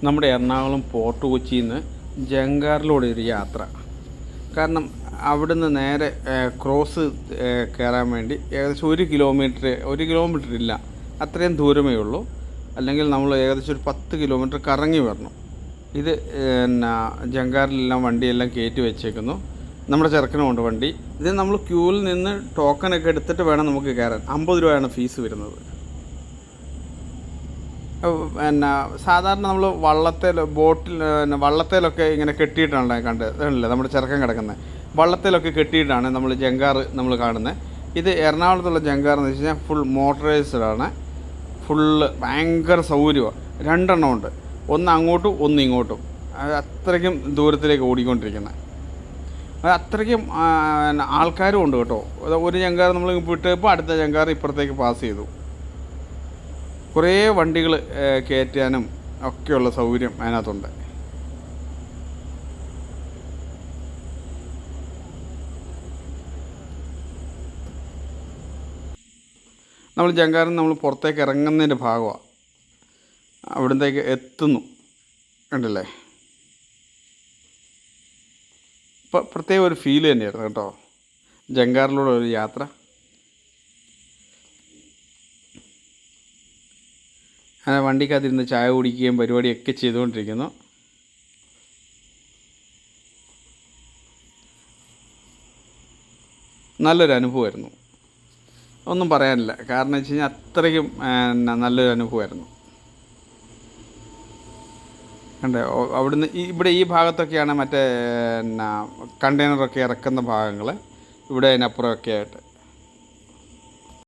നമ്മുടെ എറണാകുളം ഫോർട്ട് കൊച്ചിയിൽ നിന്ന് ജങ്കാറിലൂടെ ഒരു യാത്ര. കാരണം അവിടുന്ന് നേരെ ക്രോസ് കയറാൻ വേണ്ടി ഏകദേശം 1 കിലോമീറ്റർ ഇല്ല, അത്രയും ദൂരമേ ഉള്ളൂ. അല്ലെങ്കിൽ നമ്മൾ ഏകദേശം ഒരു 10 കിലോമീറ്റർ കറങ്ങി വരണം. ഇത് ജങ്കാറിലെല്ലാം വണ്ടിയെല്ലാം കയറ്റി വെച്ചേക്കുന്നു. നമ്മുടെ ചെറുക്കനുമുണ്ട് വണ്ടി. ഇത് നമ്മൾ ക്യൂവിൽ നിന്ന് ടോക്കനൊക്കെ എടുത്തിട്ട് വേണം നമുക്ക് കയറാൻ. 50 രൂപയാണ് ഫീസ് വരുന്നത്. സാധാരണ നമ്മൾ വള്ളത്തേലൊക്കെ ഇങ്ങനെ കെട്ടിയിട്ടാണ് കണ്ടില്ലേ, നമ്മുടെ ചെറുക്കൻ കിടക്കുന്നത് വള്ളത്തേലൊക്കെ കെട്ടിയിട്ടാണ് നമ്മൾ ജങ്കാർ നമ്മൾ കാണുന്നത്. ഇത് എറണാകുളത്തുള്ള ജങ്കാർ എന്ന് വെച്ച് കഴിഞ്ഞാൽ ഫുൾ മോട്ടറൈസ്ഡാണ്. ഫുള്ള് ഭയങ്കര സൗകര്യമാണ്. 2 എണ്ണം ഉണ്ട്, ഒന്ന് അങ്ങോട്ടും ഒന്ന് ഇങ്ങോട്ടും. അത്രയ്ക്കും ദൂരത്തിലേക്ക് ഓടിക്കൊണ്ടിരിക്കുന്നത്. അത്രയ്ക്കും ആൾക്കാരും ഉണ്ട് കേട്ടോ. ഒരു ജങ്കാർ നമ്മൾ വിട്ടപ്പോൾ അടുത്ത ജങ്കാർ ഇപ്പുറത്തേക്ക് പാസ് ചെയ്തു. കുറേ വണ്ടികൾ കയറ്റാനും ഒക്കെയുള്ള സൗകര്യം അതിനകത്തുണ്ട്. നമ്മൾ ജങ്കാറിൽ നമ്മൾ പുറത്തേക്ക് ഇറങ്ങുന്നതിൻ്റെ ഭാഗമാണ്. അവിടത്തേക്ക് എത്തുന്നു, കണ്ടില്ലേ. ഇപ്പം പ്രത്യേക ഒരു ഫീൽ തന്നെയായിരുന്നു കേട്ടോ ജങ്കാറിലൂടെ ഒരു യാത്ര. അങ്ങനെ വണ്ടിക്കകത്തിരുന്ന് ചായ കുടിക്കുകയും പരിപാടിയൊക്കെ ചെയ്തുകൊണ്ടിരിക്കുന്നു. നല്ലൊരു അനുഭവമായിരുന്നു, ഒന്നും പറയാനില്ല. കാരണം വെച്ച് കഴിഞ്ഞാൽ അത്രയ്ക്കും നല്ലൊരു അനുഭവമായിരുന്നു. കണ്ടേ, അവിടുന്ന് ഇവിടെ ഈ ഭാഗത്തൊക്കെയാണ് മറ്റേ കണ്ടെയ്നറൊക്കെ ഇറക്കുന്ന ഭാഗങ്ങൾ, ഇവിടെ അതിനപ്പുറമൊക്കെ ആയിട്ട്.